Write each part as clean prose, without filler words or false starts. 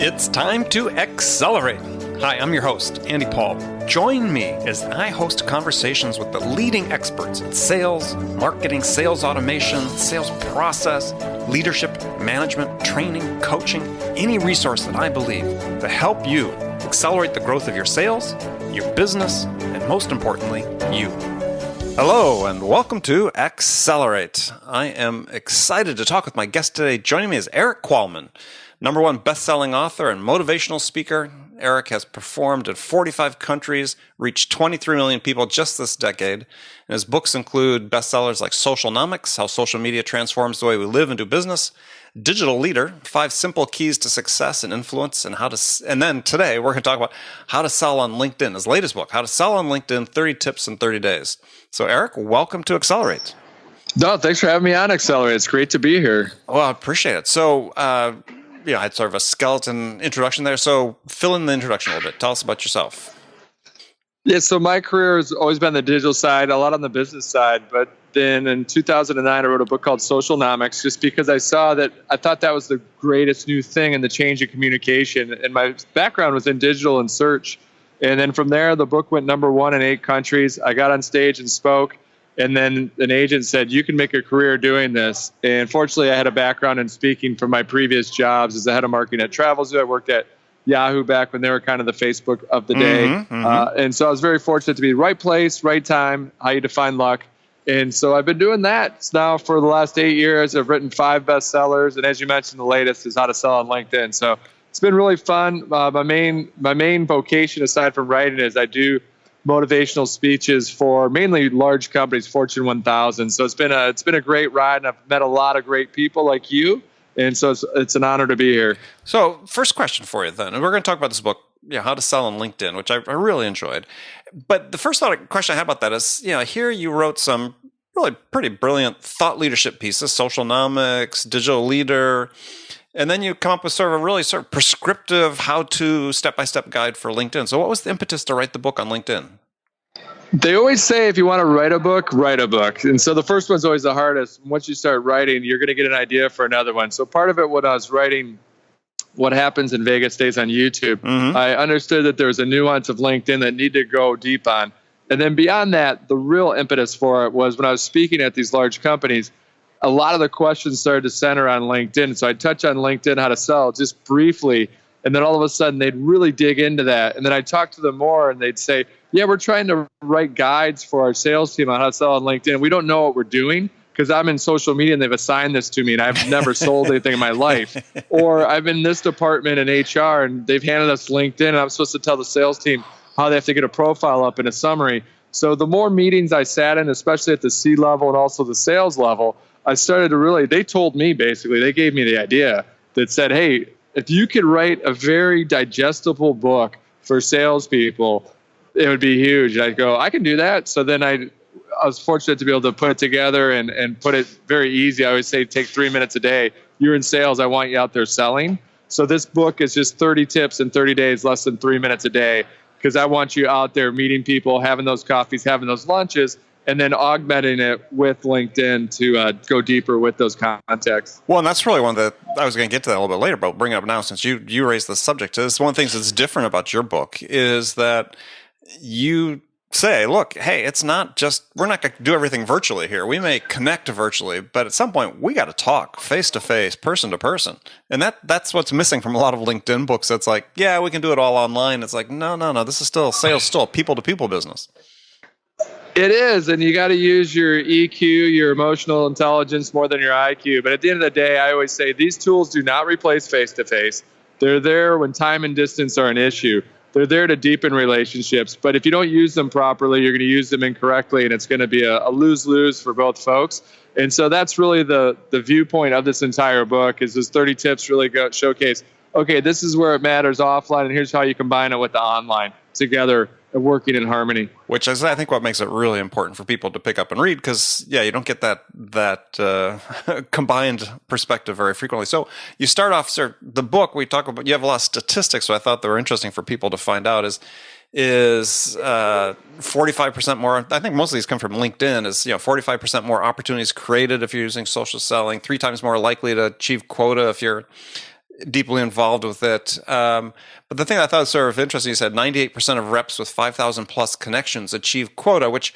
It's time to accelerate. Hi, I'm your host, Andy Paul. Join me as I host conversations with the leading experts in sales, marketing, sales automation, sales process, leadership, management, training, coaching, any resource that I believe to help you accelerate the growth of your sales, your business, and most importantly, you. Hello, and welcome to Accelerate. I am excited to talk with my guest today. Joining me is Erik Qualman, #1 best-selling author and motivational speaker. Erik has performed in 45 countries, reached 23 million people just this decade. And his books include bestsellers like Socialnomics, How Social Media Transforms the Way We Live and Do Business, Digital Leader, 5 Simple Keys to Success and Influence, and then today we're going to talk about how to sell on LinkedIn, his latest book, How to Sell on LinkedIn, 30 Tips in 30 Days. So Erik, welcome to Accelerate. No, thanks for having me on Accelerate. It's great to be here. Well, I appreciate it. So, I had sort of a skeleton introduction there. So fill in the introduction a little bit. Tell us about yourself. Yeah, so my career has always been the digital side, a lot on the business side. But then in 2009, I wrote a book called Socialnomics just because I thought that was the greatest new thing in the change in communication. And my background was in digital and search. And then from there, the book went #1 in 8 countries. I got on stage and spoke. And then an agent said, you can make a career doing this. And fortunately, I had a background in speaking from my previous jobs as the head of marketing at Travelzoo. I worked at Yahoo back when they were kind of the Facebook of the day. And so I was very fortunate to be right place, right time, how you define luck. And so I've been doing that now for the last 8 years. I've written 5 bestsellers. And as you mentioned, the latest is How to Sell on LinkedIn. So it's been really fun. My main vocation, aside from writing, is I do motivational speeches for mainly large companies, Fortune 1000. So it's been a great ride, and I've met a lot of great people like you, and so it's an honor to be here. So first question for you then, and we're going to talk about this book, How to Sell on LinkedIn, which I really enjoyed. But the first question I had about that is, here you wrote some really pretty brilliant thought leadership pieces, Socialnomics, Digital Leader, and then you come up with sort of a really sort of prescriptive how-to step-by-step guide for LinkedIn. So what was the impetus to write the book on LinkedIn? They always say if you want to write a book, write a book. And so the first one's always the hardest. Once you start writing, you're going to get an idea for another one. So part of it, when I was writing What Happens in Vegas Stays on YouTube, I understood that there was a nuance of LinkedIn that needed to go deep on. And then beyond that, the real impetus for it was when I was speaking at these large companies, a lot of the questions started to center on LinkedIn. So I'd touch on LinkedIn, how to sell, just briefly. And then all of a sudden, they'd really dig into that. And then I'd talk to them more, and they'd say, yeah, we're trying to write guides for our sales team on how to sell on LinkedIn. We don't know what we're doing because I'm in social media, and they've assigned this to me, and I've never sold anything in my life. Or I'm in this department in HR, and they've handed us LinkedIn, and I'm supposed to tell the sales team how they have to get a profile up in a summary. So the more meetings I sat in, especially at the C level and also the sales level, I started to they told me basically, they gave me the idea that said, hey, if you could write a very digestible book for salespeople, it would be huge. And I'd go, I can do that. So then I was fortunate to be able to put it together and put it very easy. I always say, take 3 minutes a day. You're in sales. I want you out there selling. So this book is just 30 tips in 30 days, less than 3 minutes a day, because I want you out there meeting people, having those coffees, having those lunches, and then augmenting it with LinkedIn to go deeper with those contacts. Well, and that's really one that I was going to get to that a little bit later, but I'll bring it up now since you raised the subject. This one of the things that's different about your book is that you say, look, hey, it's not just, we're not going to do everything virtually here. We may connect virtually, but at some point we got to talk face to face, person to person. And that's what's missing from a lot of LinkedIn books. That's like, yeah, we can do it all online. It's like, no, this is still sales, still a people to people business. It is, and you got to use your EQ, your emotional intelligence more than your IQ. But at the end of the day, I always say these tools do not replace face-to-face. They're there when time and distance are an issue. They're there to deepen relationships. But if you don't use them properly, you're going to use them incorrectly, and it's going to be a lose-lose for both folks. And so that's really the viewpoint of this entire book is those 30 tips really showcase, okay, this is where it matters offline, and here's how you combine it with the online together and working in harmony. Which is, I think, what makes it really important for people to pick up and read because, you don't get that combined perspective very frequently. So you start off, sir, the book, we talk about, you have a lot of statistics, so I thought they were interesting for people to find out is 45% more. I think most of these come from LinkedIn. Is 45% more opportunities created if you're using social selling, 3 times more likely to achieve quota if you're deeply involved with it. But the thing I thought was sort of interesting, you said 98% of reps with 5,000 plus connections achieve quota, which,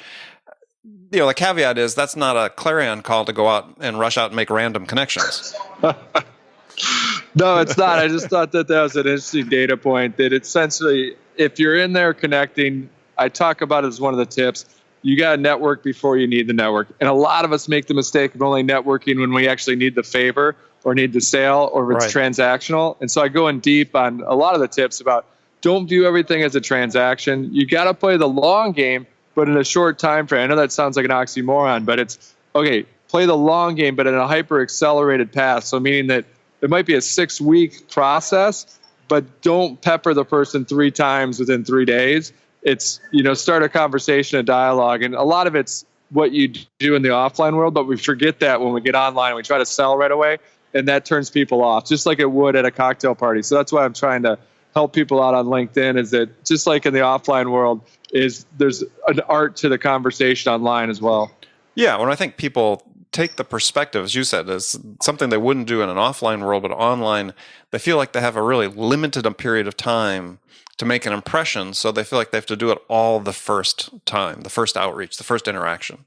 the caveat is that's not a clarion call to go out and rush out and make random connections. No, it's not. I just thought that was an interesting data point, that essentially, if you're in there connecting, I talk about it as one of the tips, you got to network before you need the network. And a lot of us make the mistake of only networking when we actually need the favor or need the sale, or if it's transactional. And so I go in deep on a lot of the tips about don't view everything as a transaction. You got to play the long game, but in a short time frame. I know that sounds like an oxymoron, but it's, okay, play the long game, but in a hyper accelerated path. So meaning that it might be a 6-week process, but don't pepper the person 3 times within 3 days. It's, start a conversation, a dialogue. And a lot of it's what you do in the offline world, but we forget that when we get online, we try to sell right away, and that turns people off, just like it would at a cocktail party. So that's why I'm trying to help people out on LinkedIn, is that just like in the offline world, is there's an art to the conversation online as well. Yeah, when I think people take the perspective, as you said, as something they wouldn't do in an offline world, but online, they feel like they have a really limited period of time to make an impression, so they feel like they have to do it all the first time, the first outreach, the first interaction.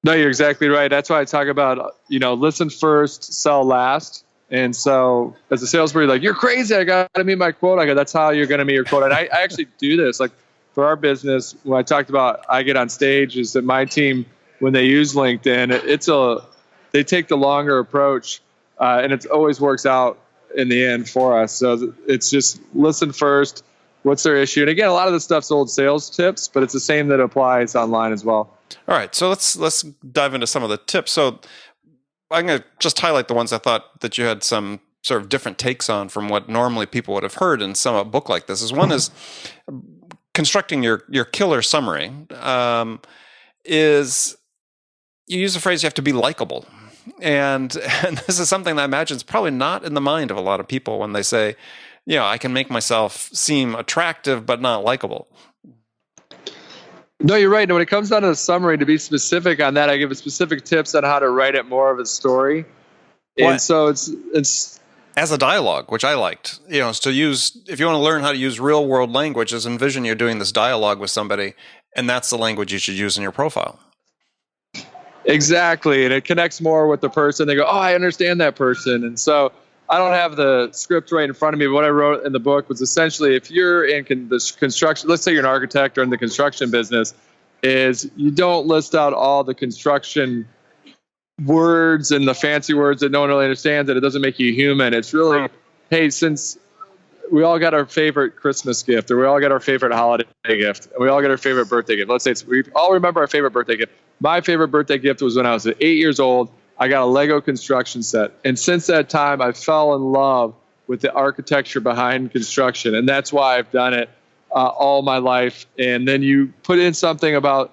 No, you're exactly right. That's why I talk about, listen first, sell last. And so as a salesperson, like, you're crazy, I got to meet my quota. I go, that's how you're going to meet your quota. And I actually do this. Like for our business, when I talked about I get on stage, is that my team, when they use LinkedIn, they take the longer approach, and it always works out in the end for us. So it's just listen first. What's their issue? And again, a lot of the stuff's old sales tips, but it's the same that applies online as well. All right, so let's dive into some of the tips. So I'm going to just highlight the ones I thought that you had some sort of different takes on from what normally people would have heard in some book like this. One is constructing your killer summary. Is you use the phrase you have to be likable. And this is something that I imagine is probably not in the mind of a lot of people when they say, I can make myself seem attractive but not likable. No, you're right. And when it comes down to the summary, to be specific on that, I give specific tips on how to write it more of a story. Well, and so it's as a dialogue, which I liked, to use, if you want to learn how to use real world language, is envision you're doing this dialogue with somebody, and that's the language you should use in your profile. Exactly. And it connects more with the person. They go, oh, I understand that person. And so I don't have the script right in front of me, but what I wrote in the book was essentially, if you're in the construction, let's say you're an architect or in the construction business, is you don't list out all the construction words and the fancy words that no one really understands, that it doesn't make you human. It's really, hey, since we all got our favorite Christmas gift, or we all got our favorite holiday gift, and we all got our favorite birthday gift. Let's say we all remember our favorite birthday gift. My favorite birthday gift was when I was 8 years old. I got a Lego construction set. And since that time, I fell in love with the architecture behind construction. And that's why I've done it all my life. And then you put in something about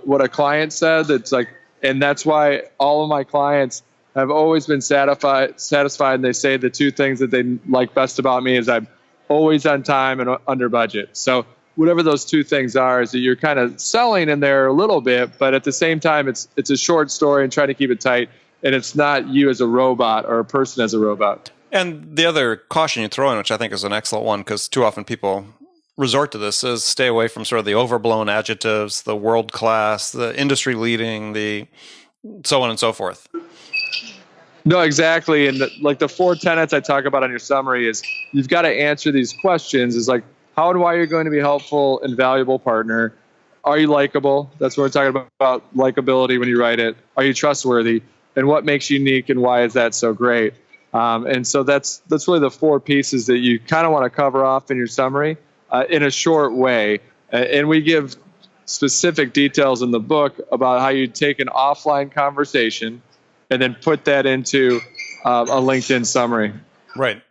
what a client said that's like, and that's why all of my clients have always been satisfied. And they say the 2 things that they like best about me is I'm always on time and under budget. So whatever those 2 things are, is that you're kind of selling in there a little bit, but at the same time, it's a short story and trying to keep it tight. And it's not you as a robot or a person as a robot. And the other caution you throw in, which I think is an excellent one, because too often people resort to this, is stay away from sort of the overblown adjectives, the world class, the industry leading, the so on and so forth. No, exactly. And the 4 tenets I talk about on your summary is you've got to answer these questions. Is like, how and why you're going to be a helpful and valuable partner. Are you likable? That's what we're talking about likability when you write it. Are you trustworthy? And what makes you unique, and why is that so great? And so that's really the 4 pieces that you kind of want to cover off in your summary in a short way. And we give specific details in the book about how you take an offline conversation and then put that into a LinkedIn summary. Right.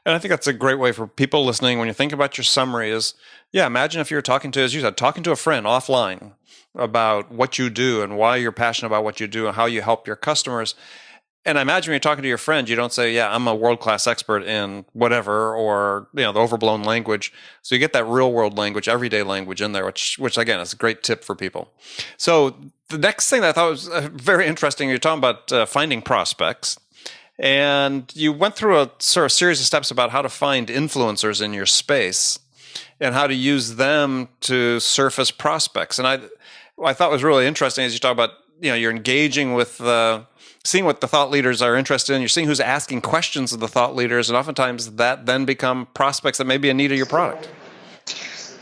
And I think that's a great way for people listening, when you think about your summary, is, imagine if you're talking to, as you said, talking to a friend offline about what you do and why you're passionate about what you do and how you help your customers. And I imagine when you're talking to your friend, you don't say, I'm a world-class expert in whatever, or, the overblown language. So you get that real-world language, everyday language in there, which again, is a great tip for people. So the next thing that I thought was very interesting, you're talking about finding prospects. And you went through a sort of series of steps about how to find influencers in your space and how to use them to surface prospects. And what I thought was really interesting as you talk about, you're engaging with seeing what the thought leaders are interested in. You're seeing who's asking questions of the thought leaders, and oftentimes that then become prospects that may be in need of your product.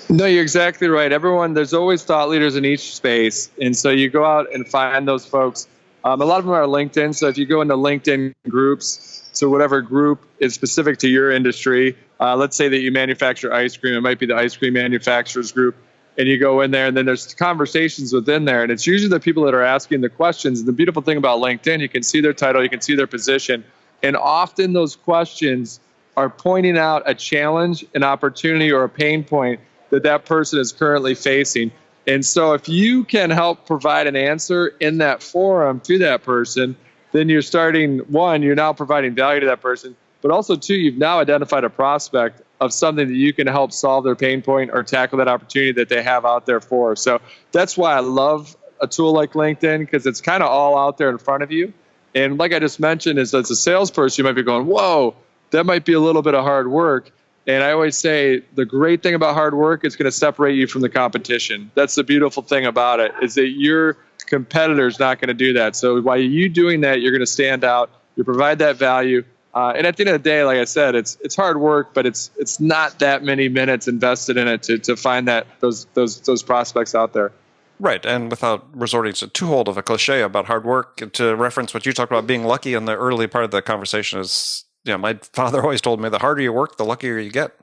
No, you're exactly right. There's always thought leaders in each space. And so you go out and find those folks. A lot of them are LinkedIn. So if you go into LinkedIn groups, so whatever group is specific to your industry, let's say that you manufacture ice cream, it might be the ice cream manufacturers group, and you go in there and then there's conversations within there. And it's usually the people that are asking the questions. And the beautiful thing about LinkedIn, you can see their title, you can see their position. And often those questions are pointing out a challenge, an opportunity, or a pain point that person is currently facing. And so if you can help provide an answer in that forum to that person, then you're now providing value to that person. But also, too, you've now identified a prospect of something that you can help solve their pain point or tackle that opportunity that they have out there for. So that's why I love a tool like LinkedIn, because it's kind of all out there in front of you. And like I just mentioned, as a salesperson, you might be going, whoa, that might be a little bit of hard work. And I always say the great thing about hard work is going to separate you from the competition. That's the beautiful thing about it, is that your competitor's not going to do that. So while you doing that, you're going to stand out. You provide that value. And at the end of the day, like I said, it's hard work, but it's not that many minutes invested in it to find those prospects out there. Right, and without resorting to too old of a cliche about hard work, to reference what you talked about being lucky in the early part of the conversation is, my father always told me the harder you work, the luckier you get.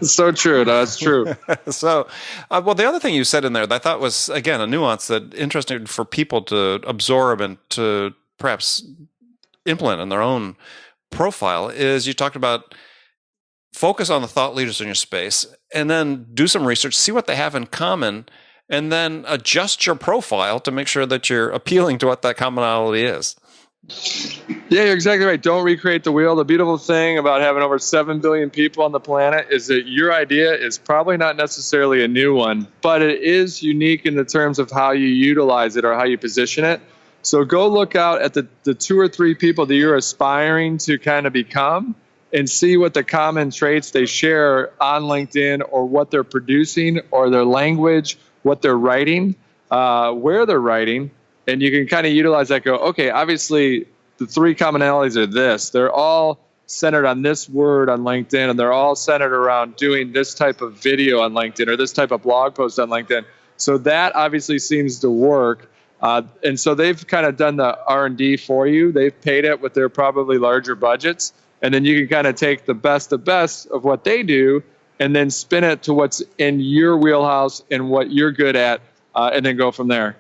So true. No, that's true. So, well, the other thing you said in there that I thought was, again, a nuance that interesting for people to absorb and to perhaps implement in their own profile is you talked about focus on the thought leaders in your space and then do some research, see what they have in common, and then adjust your profile to make sure that you're appealing to what that commonality is. Yeah, you're exactly right. Don't recreate the wheel. The beautiful thing about having over 7 billion people on the planet is that your idea is probably not necessarily a new one, but it is unique in the terms of how you utilize it or how you position it. So go look out at the 2 or 3 people that you're aspiring to kind of become and see what the common traits they share on LinkedIn, or what they're producing, or their language, what they're writing, where they're writing. And you can kind of utilize that, go, okay, obviously the 3 commonalities are this. They're all centered on this word on LinkedIn, and they're all centered around doing this type of video on LinkedIn or this type of blog post on LinkedIn. So that obviously seems to work. And so they've kind of done the R&D for you. They've paid it with their probably larger budgets. And then you can kind of take the best of what they do and then spin it to what's in your wheelhouse and what you're good at, and then go from there.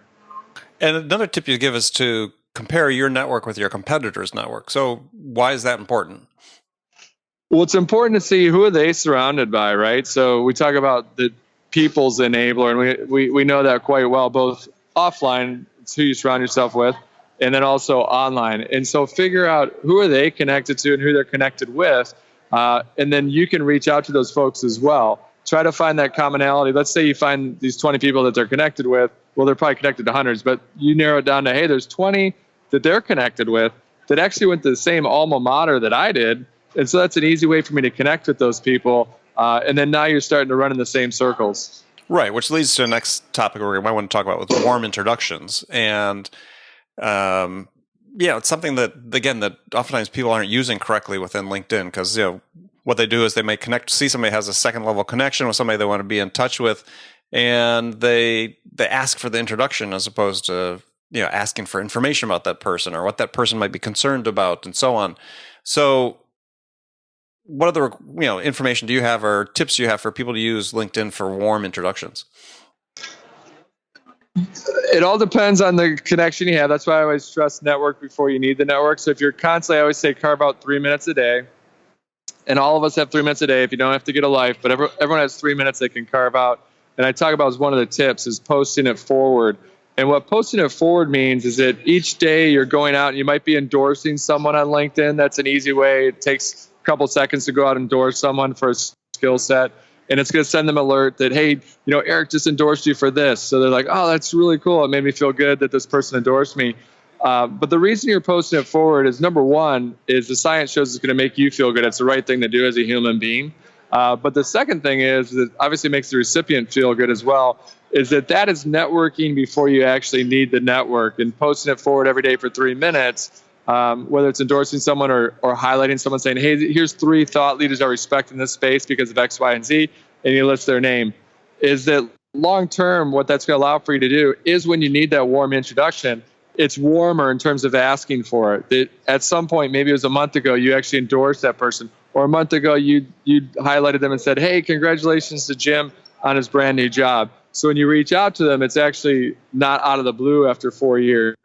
And another tip you give is to compare your network with your competitor's network. So why is that important? Well, it's important to see who are they surrounded by, right? So we talk about the people's enabler, and we know that quite well, both offline, it's who you surround yourself with, and then also online. And so figure out who are they connected to and who they're connected with, and then you can reach out to those folks as well. Try to find that commonality. Let's say you find these 20 people that they're connected with. Well, they're probably connected to hundreds, but you narrow it down to, hey, there's 20 that they're connected with that actually went to the same alma mater that I did. And so that's an easy way for me to connect with those people. And then now you're starting to run in the same circles. Right, which leads to the next topic we might want to talk about with warm introductions. And it's something that, again, that oftentimes people aren't using correctly within LinkedIn, because what they do is they may see somebody has a second level connection with somebody they want to be in touch with, and they ask for the introduction as opposed to asking for information about that person or what that person might be concerned about and so on. So what other information do you have or tips do you have for people to use LinkedIn for warm introductions? It all depends on the connection you have. That's why I always stress network before you need the network. So if you're constantly, I always say carve out 3 minutes a day. And all of us have 3 minutes a day if you don't have to get a life, but everyone has 3 minutes they can carve out. And I talk about as one of the tips is posting it forward. And what posting it forward means is that each day you're going out and you might be endorsing someone on LinkedIn. That's an easy way. It takes a couple seconds to go out and endorse someone for a skill set. And it's going to send them an alert that, hey, Erik just endorsed you for this. So they're like, oh, that's really cool. It made me feel good that this person endorsed me. But the reason you're posting it forward is, number one, is the science shows it's going to make you feel good. It's the right thing to do as a human being. But the second thing is that obviously makes the recipient feel good as well, is that is networking before you actually need the network. And posting it forward every day for 3 minutes, whether it's endorsing someone or highlighting someone, saying, hey, here's 3 thought leaders I respect in this space because of X, Y, and Z, and you list their name, is that long term, what that's going to allow for you to do is when you need that warm introduction, it's warmer in terms of asking for it. That at some point, maybe it was a month ago, you actually endorsed that person, or a month ago, you highlighted them and said, hey, congratulations to Jim on his brand new job. So when you reach out to them, it's actually not out of the blue after 4 years.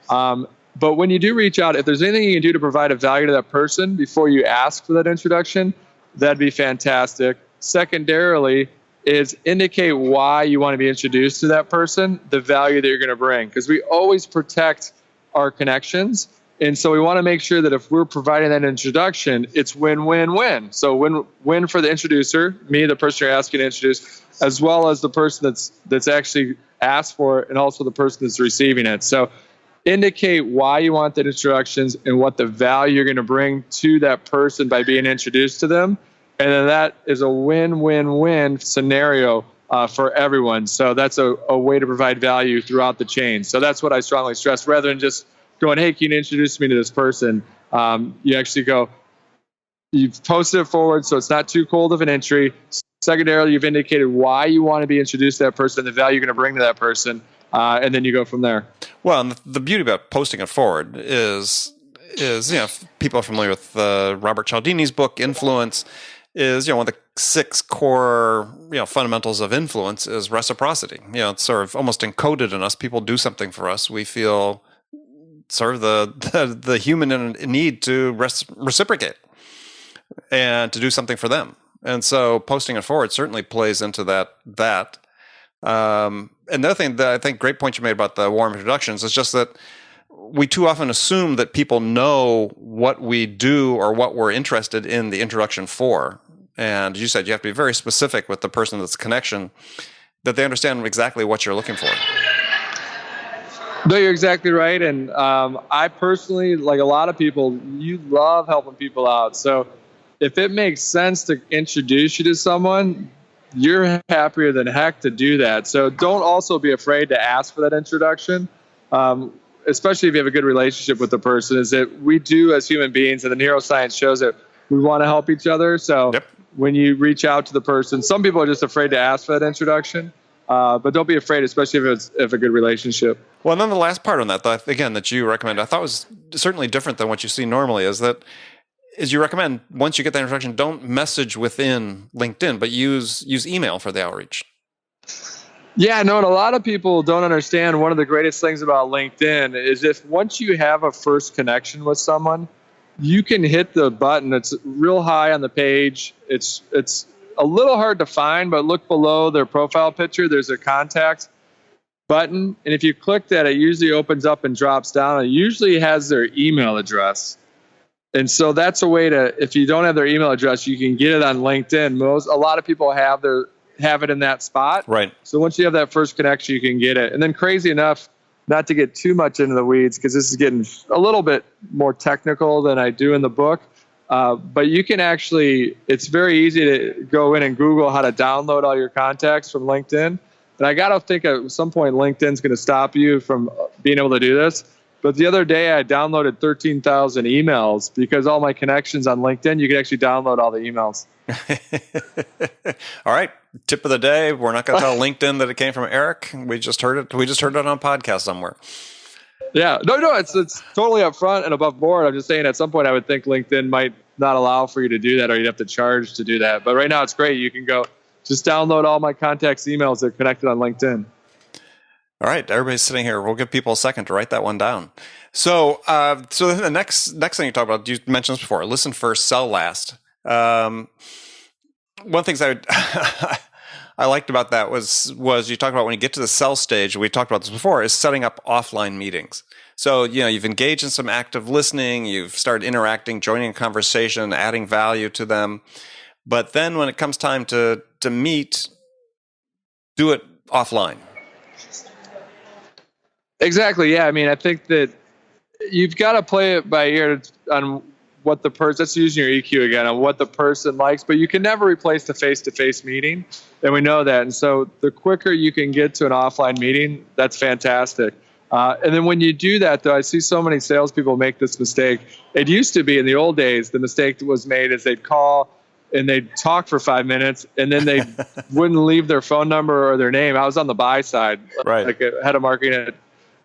But when you do reach out, if there's anything you can do to provide a value to that person before you ask for that introduction, that'd be fantastic. Secondarily, is indicate why you want to be introduced to that person, the value that you're going to bring. Because we always protect our connections. And so we want to make sure that if we're providing that introduction, it's win-win-win. So win for the introducer, me, the person you're asking to introduce, as well as the person that's actually asked for it, and also the person that's receiving it. So indicate why you want that introductions and what the value you're going to bring to that person by being introduced to them. And then that is a win-win-win scenario for everyone. So that's a way to provide value throughout the chain. So that's what I strongly stress. Rather than just going, hey, can you introduce me to this person? You actually go, you've posted it forward so it's not too cold of an entry. Secondarily, you've indicated why you want to be introduced to that person, the value you're going to bring to that person, and then you go from there. Well, and the beauty about posting it forward is if people are familiar with Robert Cialdini's book, Influence, is, one of the 6 core, fundamentals of influence is reciprocity. It's sort of almost encoded in us. People do something for us. We feel sort of the human need to reciprocate and to do something for them. And so posting it forward certainly plays into that. And the other thing that I think, great point you made about the warm introductions, is just that we too often assume that people know what we do or what we're interested in the introduction for. And you said you have to be very specific with the person that's connection, that they understand exactly what you're looking for. No, you're exactly right. And I personally, like a lot of people, you love helping people out. So if it makes sense to introduce you to someone, you're happier than heck to do that. So don't also be afraid to ask for that introduction. Especially if you have a good relationship with the person, is that we do as human beings, and the neuroscience shows that we want to help each other. So when you reach out to the person, some people are just afraid to ask for that introduction, but don't be afraid, especially if a good relationship. Well, and then the last part on that, again, that you recommend, I thought was certainly different than what you see normally, is you recommend, once you get that introduction, don't message within LinkedIn, but use email for the outreach. Yeah, no, and a lot of people don't understand one of the greatest things about LinkedIn is if once you have a first connection with someone, you can hit the button. It's real high on the page. It's a little hard to find, but look below their profile picture. There's a contact button, and if you click that, it usually opens up and drops down. It usually has their email address. And so that's a way to, if you don't have their email address, you can get it on LinkedIn. A lot of people have it in that spot. Right. So once you have that first connection, you can get it. And then crazy enough, not to get too much into the weeds, because this is getting a little bit more technical than I do in the book. But you can actually, it's very easy to go in and Google how to download all your contacts from LinkedIn. And I got to think at some point LinkedIn's going to stop you from being able to do this. But the other day I downloaded 13,000 emails because all my connections on LinkedIn, you can actually download all the emails. All right. Tip of the day. We're not going to tell LinkedIn that it came from Erik. We just heard it. We just heard it on a podcast somewhere. Yeah. No, it's totally upfront and above board. I'm just saying at some point I would think LinkedIn might not allow for you to do that, or you'd have to charge to do that. But right now it's great. You can go just download all my contacts' emails that are connected on LinkedIn. All right, everybody's sitting here. We'll give people a second to write that one down. So the next thing you talk about, you mentioned this before: listen first, sell last. One thing that I liked about that was you talked about when you get to the sell stage. We talked about this before: is setting up offline meetings. So you've engaged in some active listening, you've started interacting, joining a conversation, adding value to them. But then when it comes time to meet, do it offline. Exactly. Yeah. I mean, I think that you've got to play it by ear on what the person, that's using your EQ again, on what the person likes, but you can never replace the face-to-face meeting, and we know that. And so the quicker you can get to an offline meeting, that's fantastic. And then when you do that, though, I see so many salespeople make this mistake. It used to be in the old days, the mistake that was made is they'd call and they'd talk for 5 minutes, and then they wouldn't leave their phone number or their name. I was on the buy side, right, like head of marketing,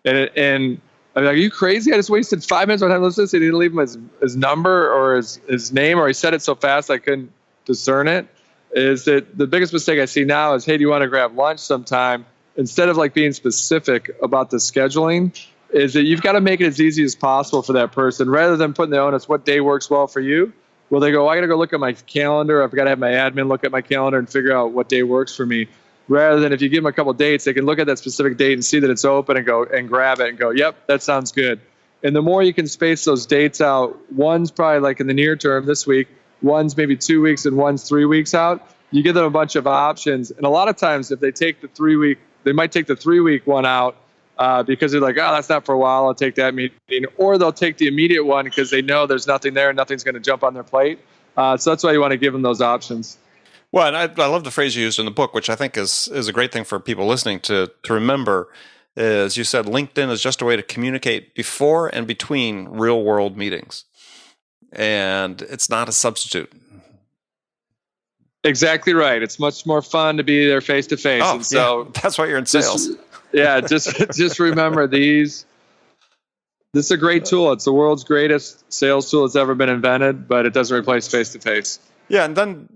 and I'm like, are you crazy? I just wasted 5 minutes on time listening. He didn't leave him his number or his name, or he said it so fast I couldn't discern it. Is that the biggest mistake I see now is, hey, do you want to grab lunch sometime? Instead of like being specific about the scheduling, is that you've got to make it as easy as possible for that person, rather than putting the onus, what day works well for you? Well, they go, I got to go look at my calendar. I've got to have my admin look at my calendar and figure out what day works for me. Rather than if you give them a couple of dates, they can look at that specific date and see that it's open and go and grab it and go, yep, that sounds good. And the more you can space those dates out, one's probably like in the near term this week, one's maybe 2 weeks, and one's 3 weeks out, you give them a bunch of options. And a lot of times if they take the 3 week, they might take the 3 week one out because they're like, oh, that's not for a while, I'll take that meeting. Or they'll take the immediate one because they know there's nothing there and nothing's going to jump on their plate. So that's why you want to give them those options. Well, and I love the phrase you used in the book, which I think is a great thing for people listening to remember. Is you said LinkedIn is just a way to communicate before and between real world meetings, and it's not a substitute. Exactly right. It's much more fun to be there face to face. And so that's why you're in sales. Just remember these. This is a great tool. It's the world's greatest sales tool that's ever been invented, but it doesn't replace face to face. Yeah, and then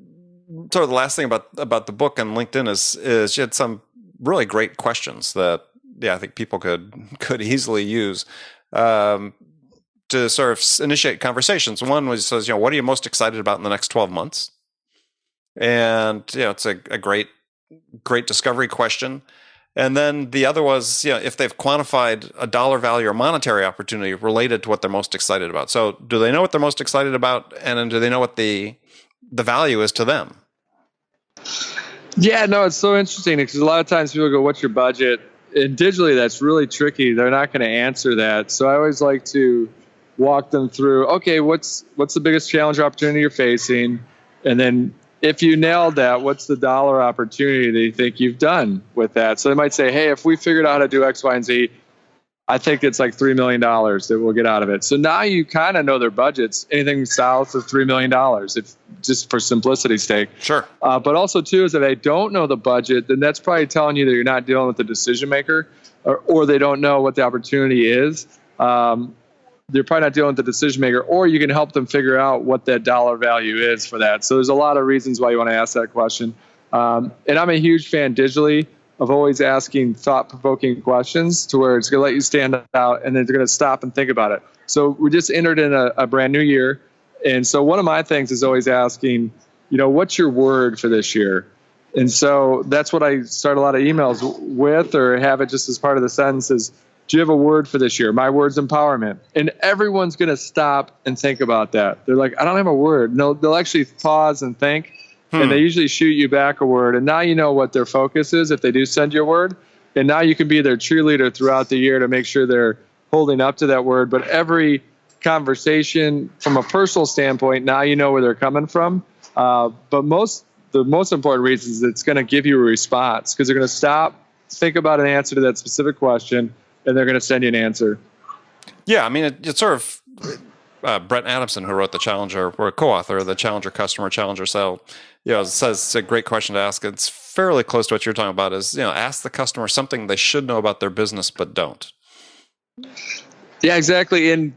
sort of the last thing about the book and LinkedIn is you had some really great questions that I think people could easily use to sort of initiate conversations. One was, says, what are you most excited about in the next 12 months? And it's a great discovery question. And then the other was, if they've quantified a dollar value or monetary opportunity related to what they're most excited about. So do they know what they're most excited about, and then do they know what the value is to them? Yeah, no, it's so interesting because a lot of times people go, what's your budget? And digitally, that's really tricky. They're not going to answer that. So I always like to walk them through, okay, what's the biggest challenge or opportunity you're facing? And then if you nailed that, what's the dollar opportunity that you think you've done with that? So they might say, hey, if we figured out how to do X, Y, and Z, I think it's like $3 million that we'll get out of it. So now you kind of know their budgets, anything south of $3 million, if just for simplicity's sake. Sure. But also, too, is that they don't know the budget, then that's probably telling you that you're not dealing with the decision maker, or they don't know what the opportunity is. They're probably not dealing with the decision maker, or you can help them figure out what that dollar value is for that. So there's a lot of reasons why you want to ask that question. And I'm a huge fan digitally of always asking thought-provoking questions to where it's going to let you stand out, and then they're going to stop and think about it. So we just entered in a brand new year. And so one of my things is always asking, what's your word for this year? And so that's what I start a lot of emails with, or have it just as part of the sentence is, do you have a word for this year? My word's empowerment. And everyone's going to stop and think about that. They're like, I don't have a word. No, they'll actually pause and think. And they usually shoot you back a word. And now you know what their focus is if they do send you a word. And now you can be their cheerleader throughout the year to make sure they're holding up to that word. But every conversation from a personal standpoint, now you know where they're coming from. But the most important reason is it's going to give you a response, because they're going to stop, think about an answer to that specific question, and they're going to send you an answer. Yeah, I mean, it's sort of Brent Adamson, who wrote The Challenger, or a co-author of The Challenger Customer, Challenger Sell, says it's a great question to ask. It's fairly close to what you're talking about is, ask the customer something they should know about their business but don't. Yeah, exactly. And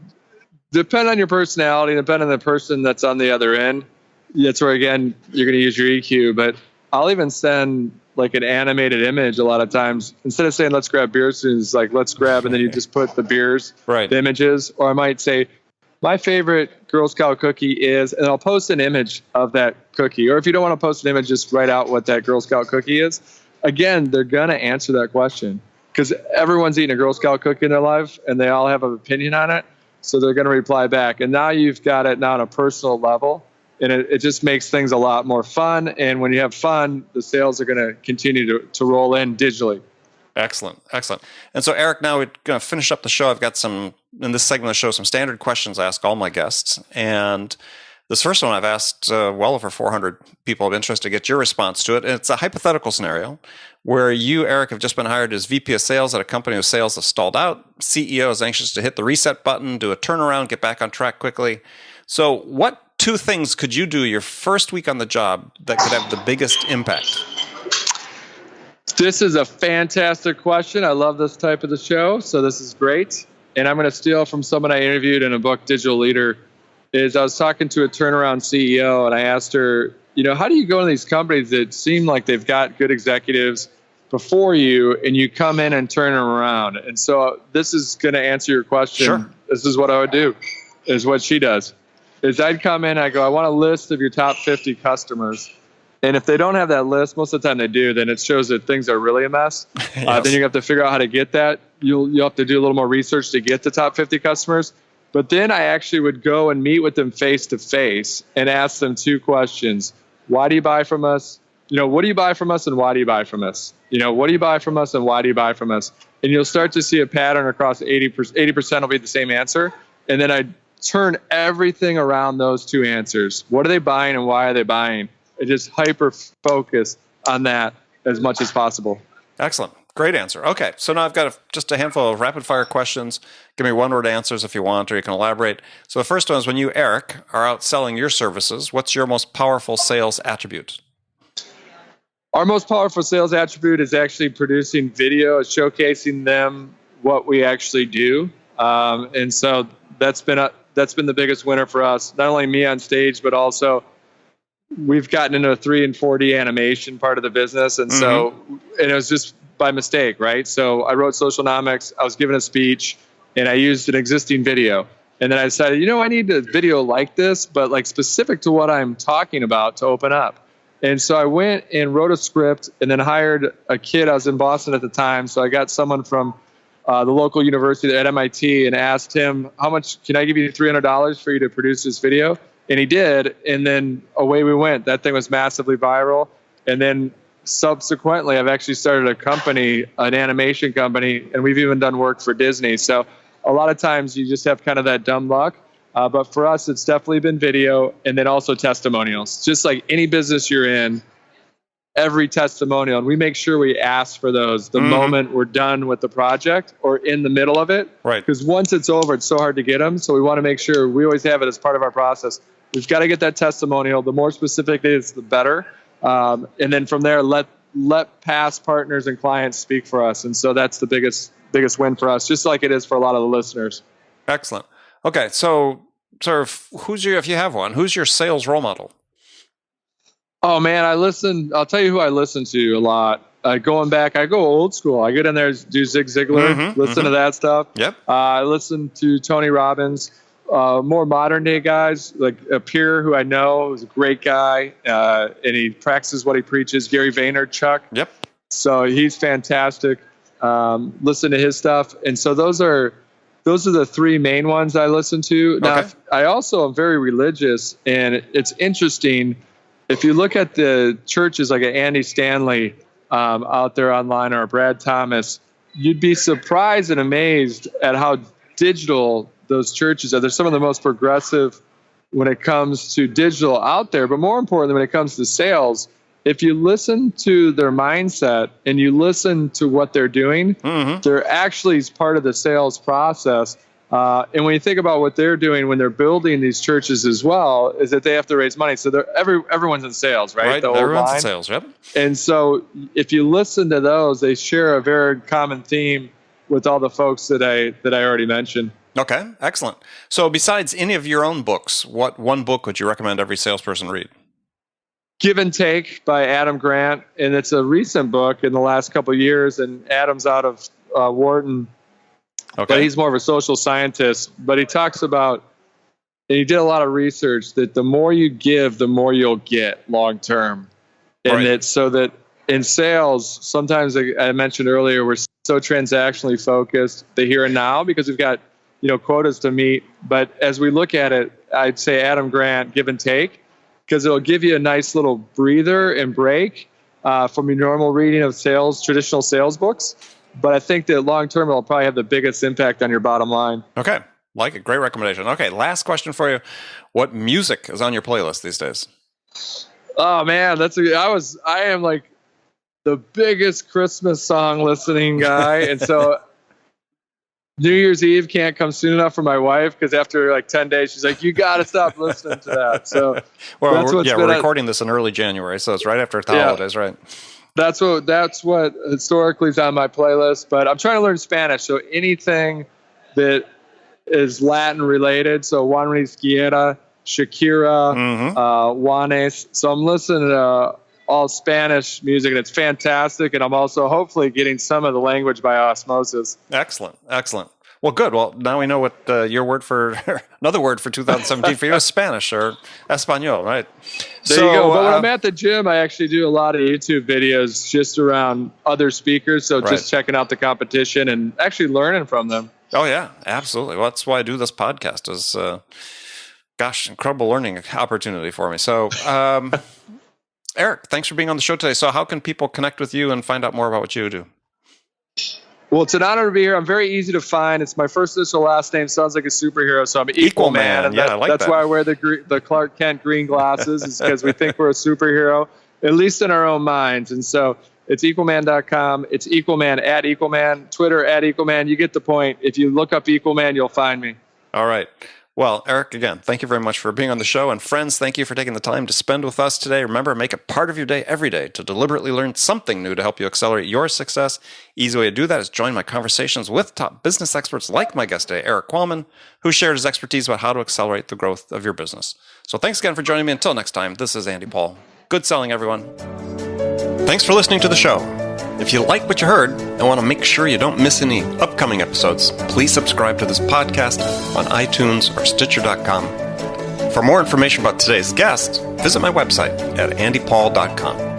depend on your personality, depend on the person that's on the other end. That's where, again, you're going to use your EQ. But I'll even send like an animated image a lot of times. Instead of saying, let's grab beers, it's like, let's grab, and then you just put the beers, right, the images. Or I might say, my favorite Girl Scout cookie is, and I'll post an image of that cookie. Or if you don't want to post an image, just write out what that Girl Scout cookie is. Again, they're going to answer that question because everyone's eating a Girl Scout cookie in their life and they all have an opinion on it. So they're going to reply back. And now you've got it now on a personal level, and it just makes things a lot more fun. And when you have fun, the sales are going to continue to roll in digitally. Excellent. And so, Eric, now we're going to finish up the show. I've got in this segment of the show, some standard questions I ask all my guests. And this first one I've asked well over 400 people of interest to get your response to it. And it's a hypothetical scenario where you, Eric, have just been hired as VP of sales at a company whose sales have stalled out. CEO is anxious to hit the reset button, do a turnaround, get back on track quickly. So what 2 things could you do your first week on the job that could have the biggest impact? This is a fantastic question. I love this type of the show, so this is great. And I'm going to steal from someone I interviewed in a book, Digital Leader. I was talking to a turnaround CEO, and I asked her, how do you go into these companies that seem like they've got good executives before you, and you come in and turn them around? And so this is going to answer your question. Sure. This is what I would do, is what she does. Is I'd come in, I go, I want a list of your top 50 customers. And if they don't have that list, most of the time they do, then it shows that things are really a mess. Yes. Then you have to figure out how to get that. You'll have to do a little more research to get the top 50 customers. But then I actually would go and meet with them face to face and ask them 2 questions. Why do you buy from us? What do you buy from us and why do you buy from us? What do you buy from us and why do you buy from us? And you'll start to see a pattern across 80%. 80% will be the same answer. And then I turn everything around those 2 answers. What are they buying and why are they buying? And just hyper focus on that as much as possible. Excellent. Great answer. Okay, so now I've got just a handful of rapid-fire questions. Give me one-word answers if you want, or you can elaborate. So the first one is, when you, Eric, are out selling your services, what's your most powerful sales attribute? Our most powerful sales attribute is actually producing video, showcasing them what we actually do. And so that's been the biggest winner for us. Not only me on stage, but also we've gotten into a 3 and 4D animation part of the business. And so, and it was just by mistake, right? So I wrote Socialnomics, I was given a speech, and I used an existing video. And then I decided, I need a video like this, but like specific to what I'm talking about to open up. And so I went and wrote a script and then hired a kid. I was in Boston at the time. So I got someone from the local university at MIT and asked him, how much can I give you $300 for you to produce this video? And he did, and then away we went. That thing was massively viral. And then subsequently, I've actually started a company, an animation company, and we've even done work for Disney. So a lot of times you just have kind of that dumb luck. But for us, it's definitely been video and then also testimonials. Just like any business you're in, every testimonial, and we make sure we ask for those the moment we're done with the project or in the middle of it. Right. Because once it's over, it's so hard to get them. So we want to make sure we always have it as part of our process. We've got to get that testimonial. The more specific it is, the better. And then from there, let past partners and clients speak for us. And so that's the biggest win for us, just like it is for a lot of the listeners. Excellent. Okay, so if you have one, who's your sales role model? Oh man, I'll tell you who I listen to a lot. Going back, I go old school. I get in there, do Zig Ziglar, listen to that stuff. Yep. I listen to Tony Robbins. More modern day guys, like a peer who I know who's a great guy, and he practices what he preaches. Gary Vaynerchuk. Yep. So he's fantastic. Listen to his stuff, and so those are the 3 main ones I listen to. Now, okay. I also am very religious, and it's interesting. If you look at the churches like an Andy Stanley out there online or a Brad Thomas, you'd be surprised and amazed at how digital those churches are. They're some of the most progressive when it comes to digital out there, but more importantly, when it comes to sales, if you listen to their mindset and you listen to what they're doing, they're actually part of the sales process. And when you think about what they're doing when they're building these churches as well, is that they have to raise money. So everyone's in sales, right? Right, everyone's in sales, yep. And so if you listen to those, they share a very common theme with all the folks that I already mentioned. Okay, excellent. So besides any of your own books, what one book would you recommend every salesperson read? Give and Take by Adam Grant. And it's a recent book in the last couple of years. And Adam's out of Wharton. Okay. But he's more of a social scientist. But he talks about, and he did a lot of research, that the more you give, the more you'll get long term. And right. it's so that in sales, sometimes I mentioned earlier, we're so transactionally focused, the here and now, because we've got quotas to meet. But as we look at it, I'd say Adam Grant, Give and Take, because it'll give you a nice little breather and break from your normal reading of traditional sales books. but I think that long term it'll probably have the biggest impact on your bottom line. Okay. Like it. Great recommendation. Okay. Last question for you. What music is on your playlist these days? Oh man, I am like the biggest Christmas song listening guy. And so New Year's Eve can't come soon enough for my wife, because after like 10 days, she's like, you got to stop listening to that. So we're recording this in early January, so it's right after the holidays, right? That's what historically is on my playlist, but I'm trying to learn Spanish. So anything that is Latin related. So Juan Luis Guerra, Shakira, Juanes. So I'm listening to all Spanish music, and it's fantastic. And I'm also hopefully getting some of the language by osmosis. Excellent. Well, good. Well, now we know what your word for another word for 2017 for you is Spanish or Espanol, right? There you go. But when I'm at the gym, I actually do a lot of YouTube videos just around other speakers. So just checking out the competition and actually learning from them. Oh yeah, absolutely. Well, that's why I do this podcast. Is incredible learning opportunity for me. So, Erik, thanks for being on the show today. So, how can people connect with you and find out more about what you do? Well, it's an honor to be here. I'm very easy to find. It's my first initial last name. Sounds like a superhero, so I'm Equalman. And that's why I wear the Clark Kent green glasses, is because we think we're a superhero, at least in our own minds. And so it's Equalman.com. It's Equalman at Equalman. Twitter at Equalman. You get the point. If you look up Equalman, you'll find me. All right. Well, Erik, again, thank you very much for being on the show. And friends, thank you for taking the time to spend with us today. Remember, make it part of your day every day to deliberately learn something new to help you accelerate your success. Easy way to do that is join my conversations with top business experts like my guest today, Erik Qualman, who shared his expertise about how to accelerate the growth of your business. So thanks again for joining me. Until next time, this is Andy Paul. Good selling, everyone. Thanks for listening to the show. If you like what you heard and want to make sure you don't miss any upcoming episodes, please subscribe to this podcast on iTunes or Stitcher.com. For more information about today's guest, visit my website at andypaul.com.